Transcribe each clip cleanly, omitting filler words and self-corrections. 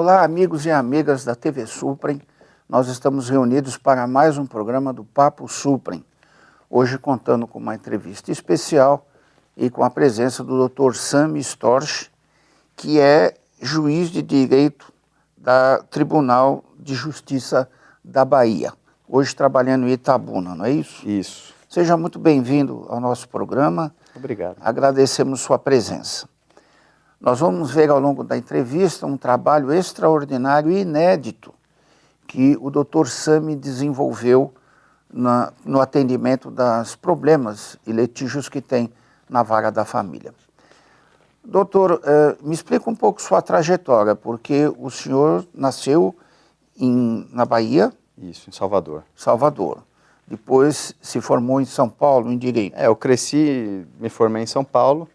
Olá, amigos e amigas da TV Suprem. Nós estamos reunidos para mais um programa do Papo Suprem. Hoje contando com uma entrevista especial e com a presença do Dr. Sami Storch, que é juiz de direito da Tribunal de Justiça da Bahia. Hoje trabalhando em Itabuna, não é isso? Isso. Seja muito bem-vindo ao nosso programa. Obrigado. Agradecemos sua presença. Nós vamos ver ao longo da entrevista um trabalho extraordinário e inédito que o Dr. Sami desenvolveu no atendimento dos problemas e litígios que tem na vara da família. Doutor, me explica um pouco sua trajetória, porque o senhor nasceu na Bahia? Isso, em Salvador. Salvador. Depois se formou em São Paulo, em Direito. Eu cresci, me formei em São Paulo,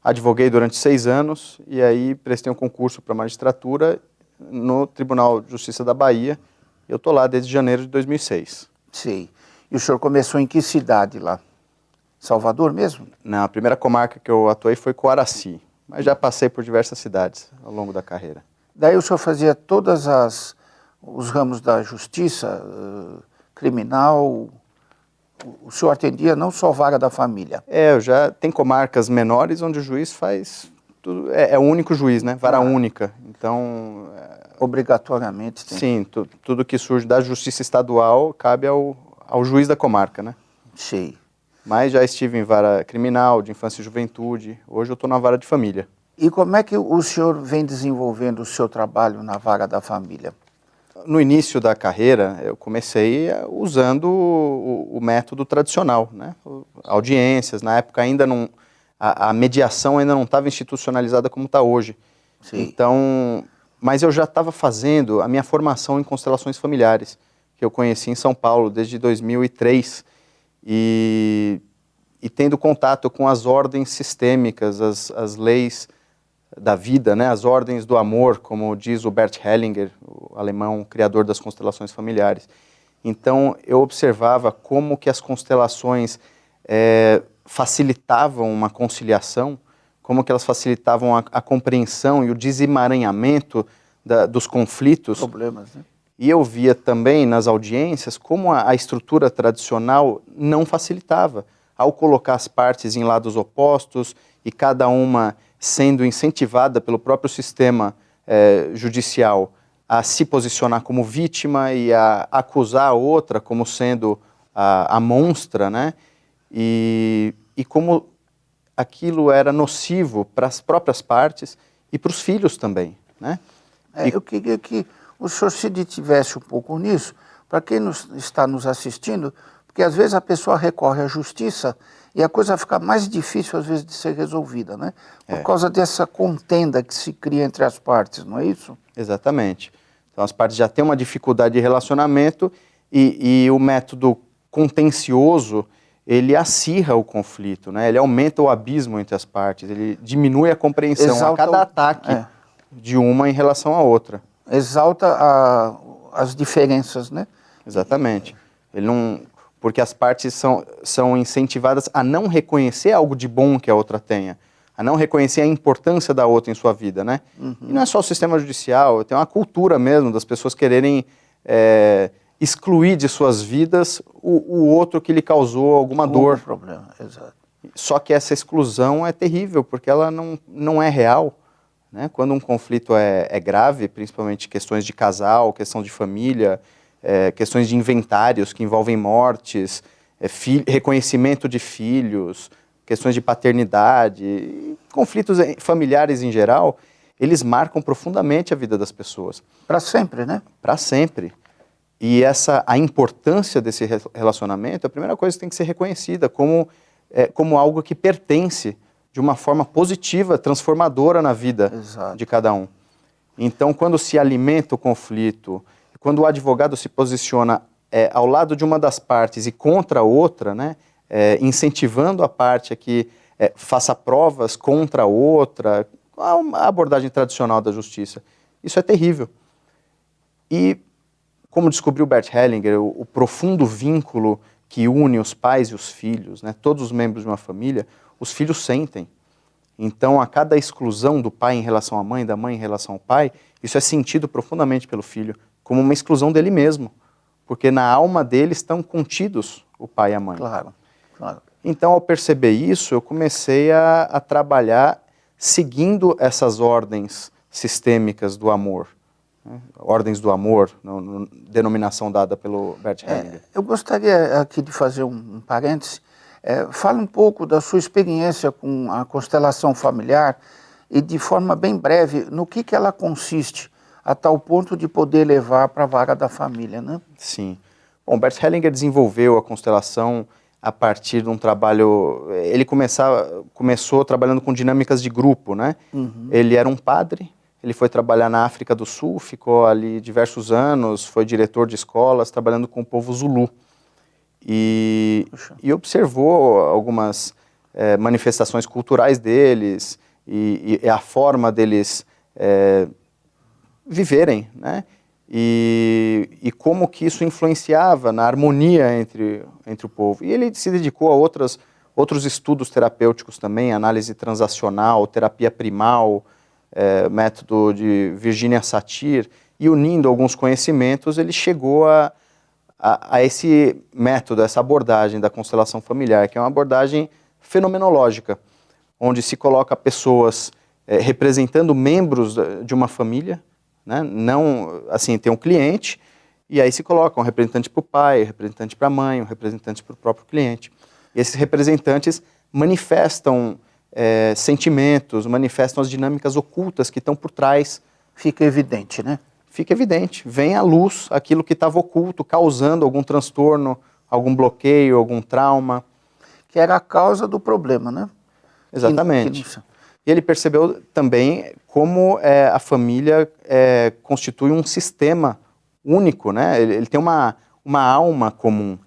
advoguei durante 6 anos e aí prestei um concurso para magistratura no Tribunal de Justiça da Bahia. Eu estou lá desde janeiro de 2006. Sim. E o senhor começou em que cidade lá? Salvador mesmo? Na a primeira comarca que eu atuei foi Coaraci, mas já passei por diversas cidades ao longo da carreira. Daí o senhor fazia todos os ramos da justiça, criminal. O senhor atendia não só vara da família? Tem comarcas menores onde o juiz faz tudo, é o único juiz, né? Vara única. Então, obrigatoriamente tem. Sim, tudo que surge da justiça estadual cabe ao juiz da comarca, né? Sim. Mas já estive em vara criminal, de infância e juventude. Hoje eu estou na vara de família. E como é que o senhor vem desenvolvendo o seu trabalho na vara da família? No início da carreira, eu comecei usando o método tradicional, né? Audiências, na época ainda não... A mediação ainda não estava institucionalizada como está hoje. Sim. Então, mas eu já estava fazendo a minha formação em constelações familiares, que eu conheci em São Paulo desde 2003, e tendo contato com as ordens sistêmicas, as leis da vida, né, as ordens do amor, como diz o Bert Hellinger, o alemão criador das constelações familiares. Então, eu observava como que as constelações facilitavam uma conciliação, como que elas facilitavam a compreensão e o desemaranhamento dos conflitos. Problemas, né? E eu via também nas audiências como a estrutura tradicional não facilitava. Ao colocar as partes em lados opostos e cada uma sendo incentivada pelo próprio sistema judicial a se posicionar como vítima e a acusar a outra como sendo a monstra, né? E como aquilo era nocivo para as próprias partes e para os filhos também, né? Eu queria que o senhor se detivesse um pouco nisso, para quem está nos assistindo, porque às vezes a pessoa recorre à justiça e a coisa fica mais difícil às vezes de ser resolvida, né? Por causa dessa contenda que se cria entre as partes, não é isso? Exatamente. Então as partes já têm uma dificuldade de relacionamento e o método contencioso, ele acirra o conflito, né? Ele aumenta o abismo entre as partes, ele diminui a compreensão a cada ataque de uma em relação à outra. Exalta as diferenças, né? Exatamente. Porque as partes são incentivadas a não reconhecer algo de bom que a outra tenha, a não reconhecer a importância da outra em sua vida, né? Uhum. E não é só o sistema judicial, tem uma cultura mesmo das pessoas quererem excluir de suas vidas o outro que lhe causou alguma dor. Problema, exato. Só que essa exclusão é terrível, porque ela não é real. Né? Quando um conflito é grave, principalmente questões de casal, questão de família, questões de inventários que envolvem mortes, reconhecimento de filhos, questões de paternidade, conflitos familiares em geral, eles marcam profundamente a vida das pessoas. Para sempre, né? Para sempre. E a importância desse relacionamento, a primeira coisa que tem que ser reconhecida como algo que pertence de uma forma positiva, transformadora na vida de cada um. Então, quando se alimenta o conflito, quando o advogado se posiciona ao lado de uma das partes e contra a outra, né, incentivando a parte a que faça provas contra a outra, a abordagem tradicional da justiça, isso é terrível. E, como descobriu Bert Hellinger, o profundo vínculo que une os pais e os filhos, né, todos os membros de uma família, os filhos sentem. Então, a cada exclusão do pai em relação à mãe, da mãe em relação ao pai, isso é sentido profundamente pelo filho, como uma exclusão dele mesmo, porque na alma dele estão contidos o pai e a mãe. Claro, claro. Então, ao perceber isso, eu comecei a trabalhar seguindo essas ordens sistêmicas do amor, né? Ordens do amor, denominação dada pelo Bert Hellinger. Eu gostaria aqui de fazer um parêntese. Fala um pouco da sua experiência com a constelação familiar e, de forma bem breve, no que ela consiste, a tal ponto de poder levar para a vara da família, né? Sim. Bom, Bert Hellinger desenvolveu a constelação a partir de um trabalho... Ele começou trabalhando com dinâmicas de grupo, né? Uhum. Ele era um padre, ele foi trabalhar na África do Sul, ficou ali diversos anos, foi diretor de escolas, trabalhando com o povo Zulu. E observou algumas manifestações culturais deles e a forma deles viverem, né? E como que isso influenciava na harmonia entre o povo. E ele se dedicou a outros estudos terapêuticos também, análise transacional, terapia primal, método de Virginia Satir, e unindo alguns conhecimentos, ele chegou a esse método, essa abordagem da constelação familiar, que é uma abordagem fenomenológica, onde se coloca pessoas representando membros de uma família, né? Não, assim, tem um cliente, e aí se coloca um representante para o pai, um representante para a mãe, um representante para o próprio cliente. E esses representantes manifestam sentimentos, manifestam as dinâmicas ocultas que estão por trás. Fica evidente, né? Fica evidente, vem à luz aquilo que estava oculto, causando algum transtorno, algum bloqueio, algum trauma. Que era a causa do problema, né? Exatamente. E ele percebeu também como a família constitui um sistema único, né? Ele tem uma alma comum,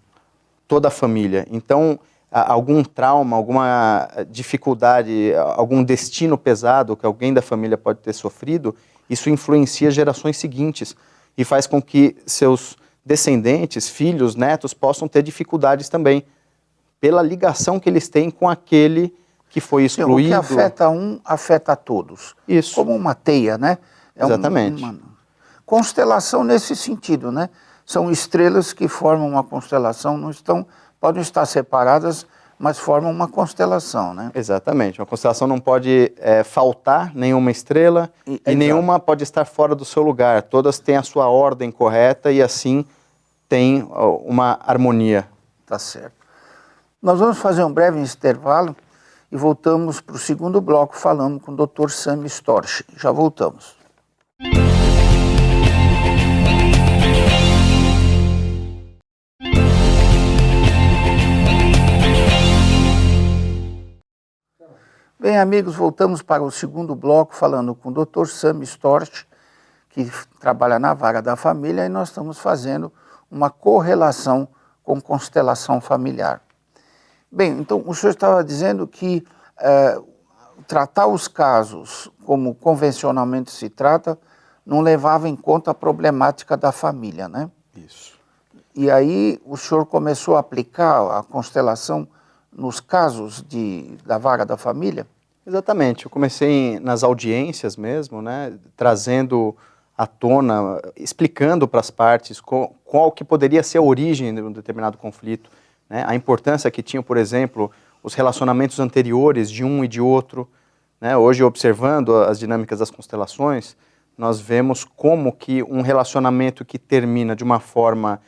toda a família. Então, algum trauma, alguma dificuldade, algum destino pesado que alguém da família pode ter sofrido, isso influencia gerações seguintes e faz com que seus descendentes, filhos, netos, possam ter dificuldades também, pela ligação que eles têm com aquele que foi excluído. O que afeta um, afeta a todos. Isso. Como uma teia, né? Exatamente. Uma constelação nesse sentido, né? São estrelas que formam uma constelação, podem estar separadas, mas formam uma constelação, né? Exatamente. Uma constelação não pode faltar nenhuma estrela e nenhuma pode estar fora do seu lugar. Todas têm a sua ordem correta e assim tem uma harmonia. Tá certo. Nós vamos fazer um breve intervalo e voltamos para o segundo bloco falando com o Dr. Sami Storch. Já voltamos. Bem, amigos, voltamos para o segundo bloco falando com o Dr. Sami Storch, que trabalha na vara da família, e nós estamos fazendo uma correlação com constelação familiar. Bem, então o senhor estava dizendo que tratar os casos como convencionalmente se trata não levava em conta a problemática da família, né? Isso. E aí o senhor começou a aplicar a constelação nos casos da vara da família? Exatamente. Eu comecei nas audiências mesmo, né, trazendo à tona, explicando para as partes qual que poderia ser a origem de um determinado conflito, né, a importância que tinham, por exemplo, os relacionamentos anteriores de um e de outro, né. Hoje, observando as dinâmicas das constelações, nós vemos como que um relacionamento que termina de uma forma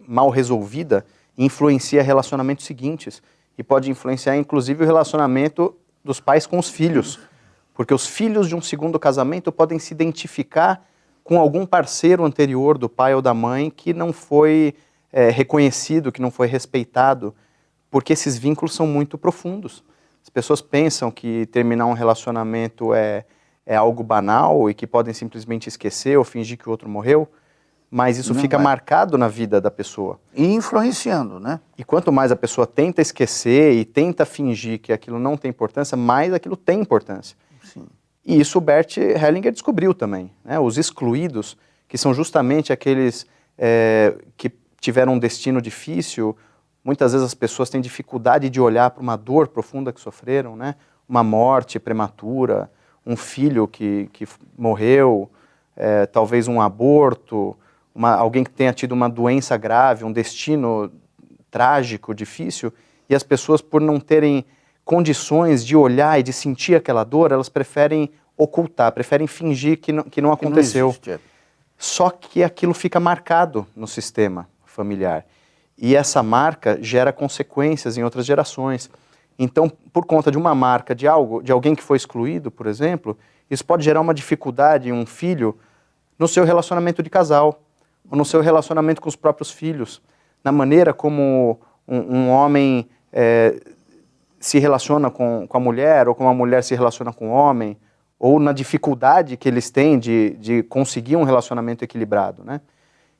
mal resolvida influencia relacionamentos seguintes e pode influenciar inclusive o relacionamento dos pais com os filhos, porque os filhos de um segundo casamento podem se identificar com algum parceiro anterior do pai ou da mãe que não foi reconhecido, que não foi respeitado, porque esses vínculos são muito profundos. As pessoas pensam que terminar um relacionamento é algo banal e que podem simplesmente esquecer ou fingir que o outro morreu, mas isso fica marcado na vida da pessoa. E influenciando, né? E quanto mais a pessoa tenta esquecer e tenta fingir que aquilo não tem importância, mais aquilo tem importância. Sim. E isso o Bert Hellinger descobriu também, né? Os excluídos, que são justamente aqueles que tiveram um destino difícil. Muitas vezes as pessoas têm dificuldade de olhar para uma dor profunda que sofreram, né? uma morte prematura, um filho que morreu, talvez um aborto, alguém que tenha tido uma doença grave, um destino trágico, difícil, e as pessoas, por não terem condições de olhar e de sentir aquela dor, elas preferem ocultar, preferem fingir que não aconteceu. Não existe. Só que aquilo fica marcado no sistema familiar. E essa marca gera consequências em outras gerações. Então, por conta de uma marca de alguém que foi excluído, por exemplo, isso pode gerar uma dificuldade em um filho no seu relacionamento de casal, ou no seu relacionamento com os próprios filhos, na maneira como um homem se relaciona com a mulher, ou como a mulher se relaciona com o homem, ou na dificuldade que eles têm de conseguir um relacionamento equilibrado, né?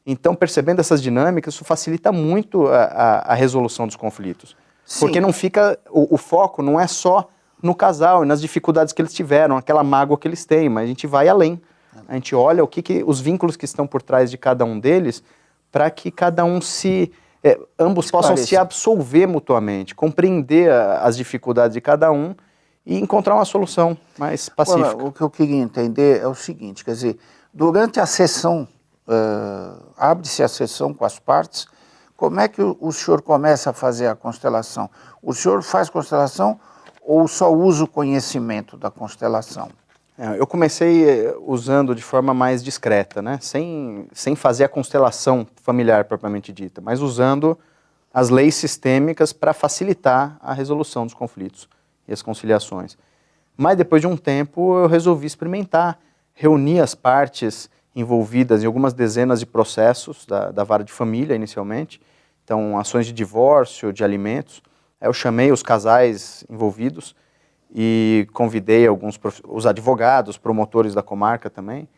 Então, percebendo essas dinâmicas, isso facilita muito a resolução dos conflitos. Sim. Porque não fica, o foco não é só no casal e nas dificuldades que eles tiveram, aquela mágoa que eles têm, mas a gente vai além. A gente olha os vínculos que estão por trás de cada um deles, para que cada um ambos possam se absolver mutuamente, compreender as dificuldades de cada um e encontrar uma solução mais pacífica. Agora, o que eu queria entender é o seguinte, quer dizer, durante a sessão, abre-se a sessão com as partes, como é que o senhor começa a fazer a constelação? O senhor faz constelação ou só usa o conhecimento da constelação? Eu comecei usando de forma mais discreta, né? Sem fazer a constelação familiar propriamente dita, mas usando as leis sistêmicas para facilitar a resolução dos conflitos e as conciliações. Mas depois de um tempo eu resolvi experimentar, reunir as partes envolvidas em algumas dezenas de processos da vara de família inicialmente, então ações de divórcio, de alimentos. Eu chamei os casais envolvidos e convidei os advogados, promotores da comarca também.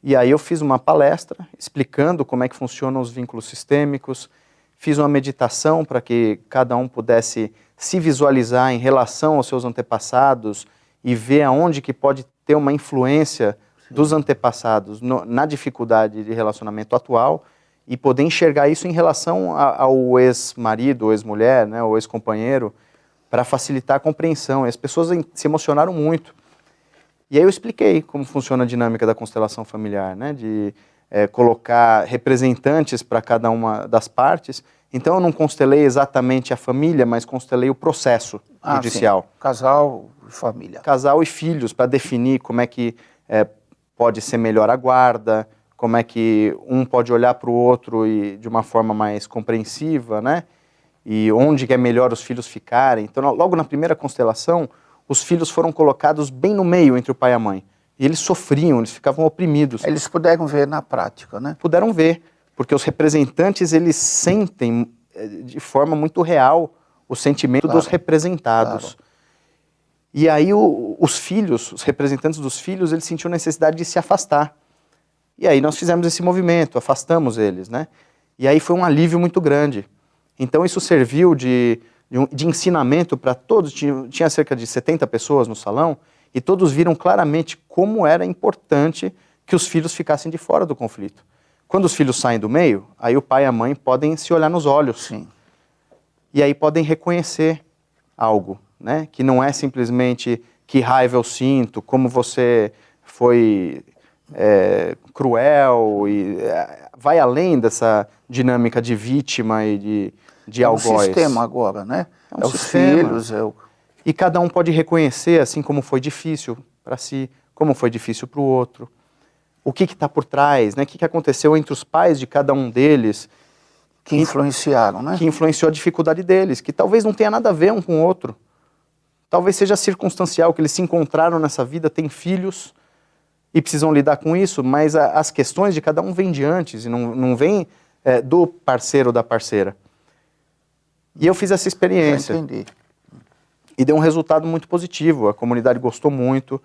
E aí eu fiz uma palestra explicando como é que funcionam os vínculos sistêmicos, fiz uma meditação para que cada um pudesse se visualizar em relação aos seus antepassados e ver aonde que pode ter uma influência dos antepassados na dificuldade de relacionamento atual e poder enxergar isso em relação ao ex-marido, ou ex-mulher, né, ou ex-companheiro, para facilitar a compreensão. E as pessoas se emocionaram muito. E aí eu expliquei como funciona a dinâmica da constelação familiar, né, de colocar representantes para cada uma das partes. Então eu não constelei exatamente a família, mas constelei o processo judicial. Sim. Casal e família. Casal e filhos, para definir como é que pode ser melhor a guarda, como é que um pode olhar para o outro de uma forma mais compreensiva, né? E onde que é melhor os filhos ficarem. Então, logo na primeira constelação, os filhos foram colocados bem no meio entre o pai e a mãe. E eles sofriam, eles ficavam oprimidos. Eles puderam ver na prática, né? Puderam ver, porque os representantes, eles sentem de forma muito real o sentimento dos representados. Claro. E aí os filhos, os representantes dos filhos, eles sentiam necessidade de se afastar. E aí nós fizemos esse movimento, afastamos eles, né? E aí foi um alívio muito grande. Então isso serviu de ensinamento para todos, tinha cerca de 70 pessoas no salão, e todos viram claramente como era importante que os filhos ficassem de fora do conflito. Quando os filhos saem do meio, aí o pai e a mãe podem se olhar nos olhos. Sim. E aí podem reconhecer algo, né? Que não é simplesmente que raiva eu sinto, como você foi cruel, e vai além dessa dinâmica de vítima e de algoz. É um sistema agora, né? É os filhos. E cada um pode reconhecer, assim, como foi difícil para si, como foi difícil para o outro. O que está por trás, né? O que aconteceu entre os pais de cada um deles. Que influenciaram, né? Que influenciou a dificuldade deles, que talvez não tenha nada a ver um com o outro. Talvez seja circunstancial, que eles se encontraram nessa vida, têm filhos e precisam lidar com isso, mas as questões de cada um vêm de antes e não vêm do parceiro ou da parceira. E eu fiz essa experiência. Já entendi. E deu um resultado muito positivo, a comunidade gostou muito.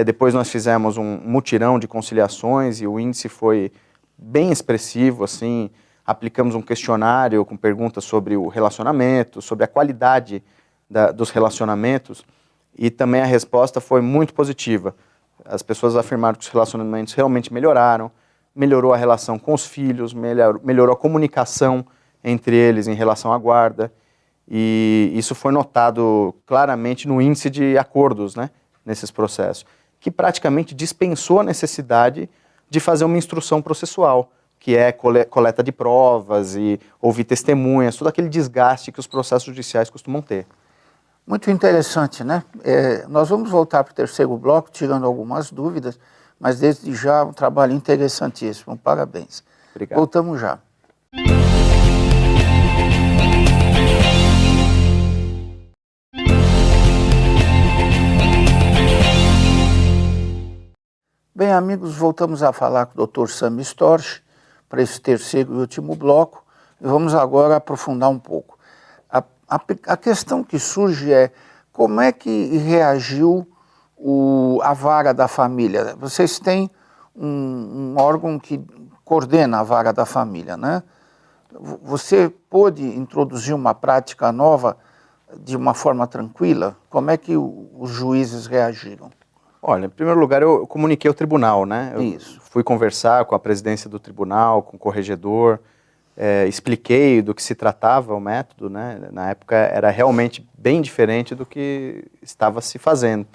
Depois nós fizemos um mutirão de conciliações e o índice foi bem expressivo, assim. Aplicamos um questionário com perguntas sobre o relacionamento, sobre a qualidade dos relacionamentos, e também a resposta foi muito positiva. As pessoas afirmaram que os relacionamentos realmente melhoraram, melhorou a relação com os filhos, melhorou a comunicação entre eles em relação à guarda, E isso foi notado claramente no índice de acordos, né, nesses processos, que praticamente dispensou a necessidade de fazer uma instrução processual, que é coleta de provas e ouvir testemunhas, todo aquele desgaste que os processos judiciais costumam ter. Muito interessante, né? Nós vamos voltar para o terceiro bloco, tirando algumas dúvidas, mas desde já um trabalho interessantíssimo. Parabéns. Obrigado. Voltamos já. Bem, amigos, voltamos a falar com o Dr. Sami Storch para esse terceiro e último bloco e vamos agora aprofundar um pouco. A questão que surge é como é que reagiu a vara da família. Vocês têm um órgão que coordena a vara da família, né? Você pôde introduzir uma prática nova de uma forma tranquila? Como é que os juízes reagiram? Olha, em primeiro lugar, eu comuniquei ao tribunal, né? Isso. Fui conversar com a presidência do tribunal, com o corregedor, expliquei do que se tratava o método, né? Na época era realmente bem diferente do que estava se fazendo.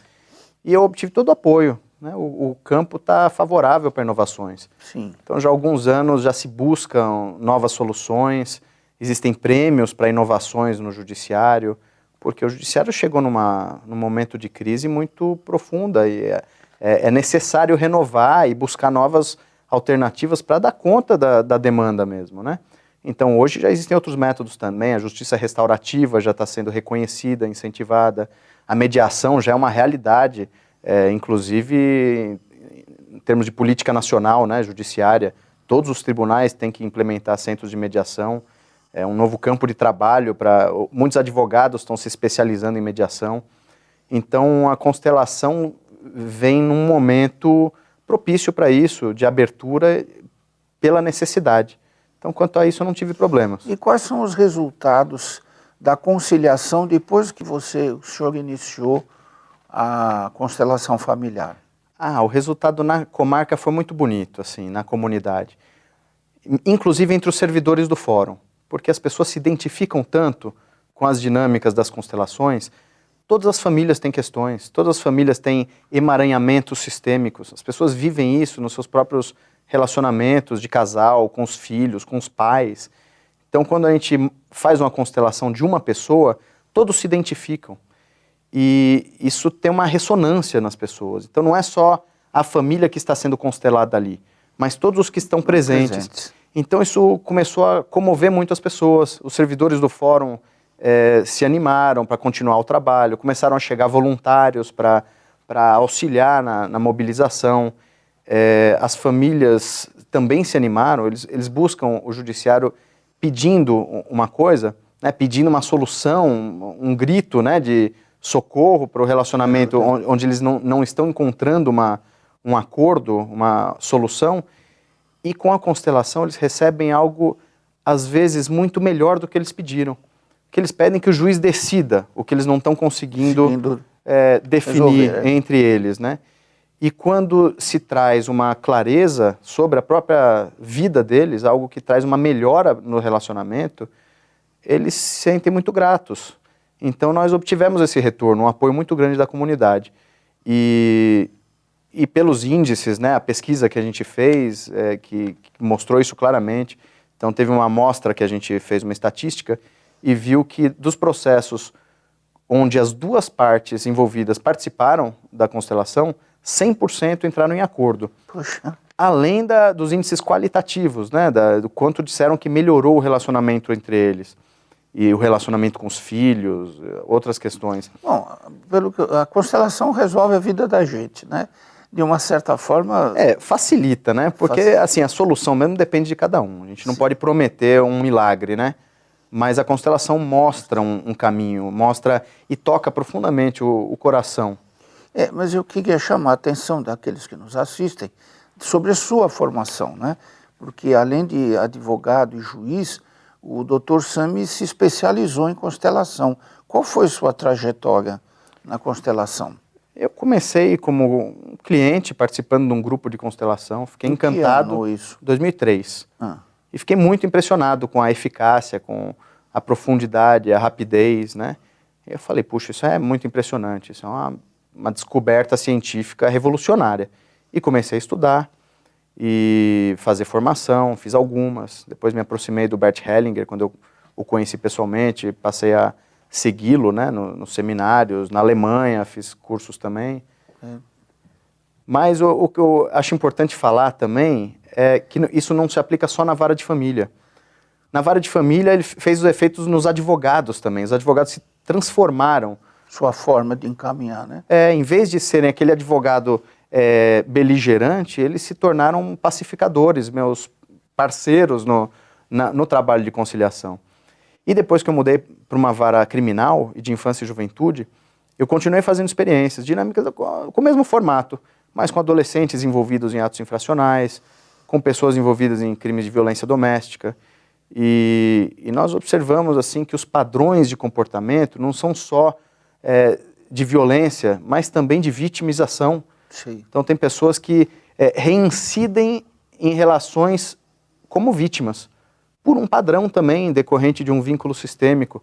E eu obtive todo o apoio, né? O campo está favorável para inovações. Sim. Então já há alguns anos já se buscam novas soluções, existem prêmios para inovações no judiciário, porque o judiciário chegou num momento de crise muito profunda e é necessário renovar e buscar novas alternativas para dar conta da demanda mesmo, né? Então hoje já existem outros métodos também, a justiça restaurativa já está sendo reconhecida, incentivada, a mediação já é uma realidade, inclusive em termos de política nacional, né, judiciária, todos os tribunais têm que implementar centros de mediação, é um novo campo de trabalho para muitos advogados estão se especializando em mediação. Então a Constelação vem num momento propício para isso, de abertura pela necessidade. Então, quanto a isso, eu não tive problemas. E quais são os resultados da conciliação depois que o senhor iniciou a constelação familiar? O resultado na comarca foi muito bonito, assim, na comunidade. Inclusive entre os servidores do fórum, porque as pessoas se identificam tanto com as dinâmicas das constelações. Todas as famílias têm questões, todas as famílias têm emaranhamentos sistêmicos. As pessoas vivem isso nos seus próprios relacionamentos de casal, com os filhos, com os pais. Então, quando a gente faz uma constelação de uma pessoa, todos se identificam. E isso tem uma ressonância nas pessoas. Então, não é só a família que está sendo constelada ali, mas todos os que estão presentes. Então, isso começou a comover muito as pessoas. Os servidores do fórum se animaram para continuar o trabalho, começaram a chegar voluntários para auxiliar na mobilização. As famílias também se animaram, eles buscam o judiciário pedindo uma coisa, né, pedindo uma solução, um grito, né, de socorro para o relacionamento onde eles não estão encontrando um acordo, uma solução, e com a constelação eles recebem algo, às vezes, muito melhor do que eles pediram. Que eles pedem que o juiz decida o que eles não estão conseguindo definir entre eles, né? E quando se traz uma clareza sobre a própria vida deles, algo que traz uma melhora no relacionamento, eles se sentem muito gratos. Então nós obtivemos esse retorno, um apoio muito grande da comunidade. E pelos índices, né, a pesquisa que a gente fez, que mostrou isso claramente, então teve uma amostra que a gente fez uma estatística e viu que dos processos onde as duas partes envolvidas participaram da constelação, 100% entraram em acordo. Poxa. Além dos índices qualitativos, né, do quanto disseram que melhorou o relacionamento entre eles. E o relacionamento com os filhos, outras questões. Bom, a constelação resolve a vida da gente, né? De uma certa forma... Facilita, né? Porque, assim, a solução mesmo depende de cada um. A gente não pode prometer um milagre, né? Mas a constelação mostra um caminho, mostra e toca profundamente o coração. Mas eu queria chamar a atenção daqueles que nos assistem sobre a sua formação, né? Porque além de advogado e juiz, o Dr. Sami se especializou em constelação. Qual foi sua trajetória na constelação? Eu comecei como um cliente participando de um grupo de constelação, fiquei encantado. Que ano isso? 2003. E fiquei muito impressionado com a eficácia, com a profundidade, a rapidez, né? E eu falei, puxa, isso é muito impressionante, isso é uma descoberta científica revolucionária. E comecei a estudar e fazer formação, fiz algumas. Depois me aproximei do Bert Hellinger, quando eu o conheci pessoalmente, passei a segui-lo, né, nos seminários, na Alemanha, fiz cursos também. Mas o que eu acho importante falar também é que isso não se aplica só na vara de família. Na vara de família, ele fez os efeitos nos advogados também. Os advogados se transformaram. Sua forma de encaminhar, né? Em vez de serem aquele advogado beligerante, eles se tornaram pacificadores, meus parceiros no trabalho de conciliação. E depois que eu mudei para uma vara criminal e de infância e juventude, eu continuei fazendo experiências dinâmicas com o mesmo formato, mas com adolescentes envolvidos em atos infracionais, com pessoas envolvidas em crimes de violência doméstica. E nós observamos assim que os padrões de comportamento não são só de violência, mas também de vitimização. Sim. Então tem pessoas que reincidem em relações como vítimas, por um padrão também decorrente de um vínculo sistêmico.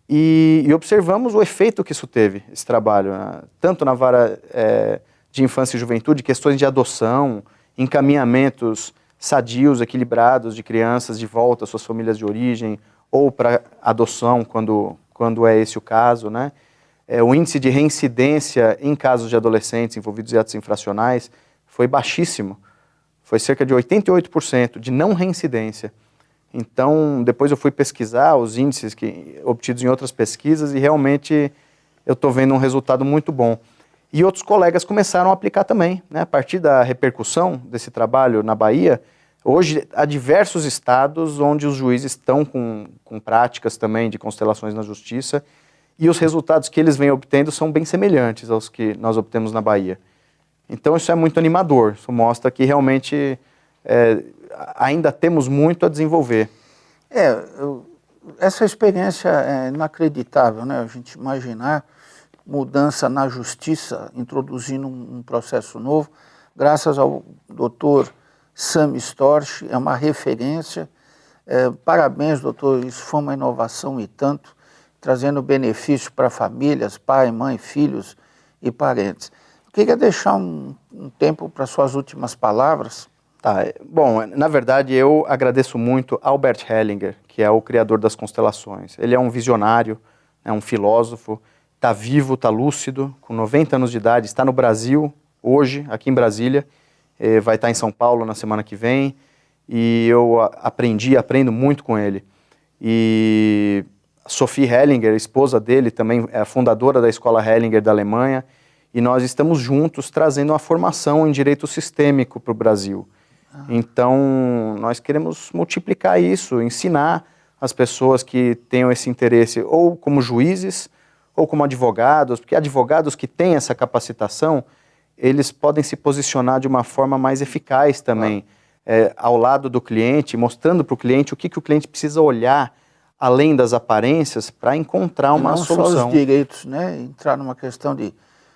E observamos o efeito que isso teve, esse trabalho, né? Tanto na vara de infância e juventude, questões de adoção, encaminhamentos sadios, equilibrados de crianças de volta às suas famílias de origem, ou para adoção, quando é esse o caso, né? O índice de reincidência em casos de adolescentes envolvidos em atos infracionais foi baixíssimo, foi cerca de 88% de não reincidência. Então, depois eu fui pesquisar os índices obtidos em outras pesquisas e realmente eu estou vendo um resultado muito bom. E outros colegas começaram a aplicar também, né? A partir da repercussão desse trabalho na Bahia, hoje há diversos estados onde os juízes estão com práticas também de constelações na justiça e os resultados que eles vêm obtendo são bem semelhantes aos que nós obtemos na Bahia. Então isso é muito animador, isso mostra que realmente ainda temos muito a desenvolver. Essa experiência é inacreditável, né? A gente imaginar mudança na justiça, introduzindo um processo novo, graças ao doutor Sami Storch, é uma referência. Parabéns, doutor, isso foi uma inovação e tanto, trazendo benefício para famílias, pai, mãe, filhos e parentes. Queria deixar um tempo para suas últimas palavras. Bom, na verdade eu agradeço muito ao Bert Hellinger, que é o criador das constelações. Ele é um visionário, é um filósofo, está vivo, está lúcido, com 90 anos de idade, está no Brasil hoje, aqui em Brasília, vai estar em São Paulo na semana que vem, e eu aprendo muito com ele. E Sophie Hellinger, a esposa dele, também é a fundadora da Escola Hellinger da Alemanha, e nós estamos juntos trazendo uma formação em direito sistêmico para o Brasil. Então, nós queremos multiplicar isso, ensinar as pessoas que tenham esse interesse, ou como juízes, ou como advogados, porque advogados que têm essa capacitação, eles podem se posicionar de uma forma mais eficaz também, ao lado do cliente, mostrando para o cliente o que o cliente precisa olhar, além das aparências, para encontrar uma solução. Não só os direitos, né? Entrar numa questão de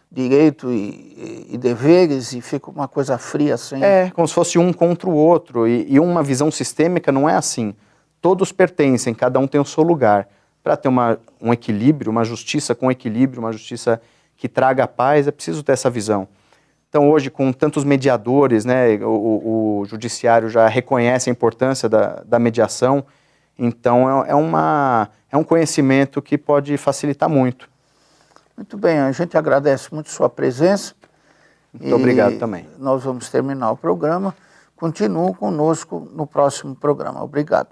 direito e deveres e fica uma coisa fria assim. Como se fosse um contra o outro, e uma visão sistêmica não é assim. Todos pertencem, cada um tem o seu lugar. Para ter um equilíbrio, uma justiça com equilíbrio, uma justiça que traga a paz, é preciso ter essa visão. Então hoje, com tantos mediadores, né, o judiciário já reconhece a importância da mediação, então é um conhecimento que pode facilitar muito. Muito bem, a gente agradece muito sua presença. Muito obrigado também. Nós vamos terminar o programa. Continue conosco no próximo programa. Obrigado.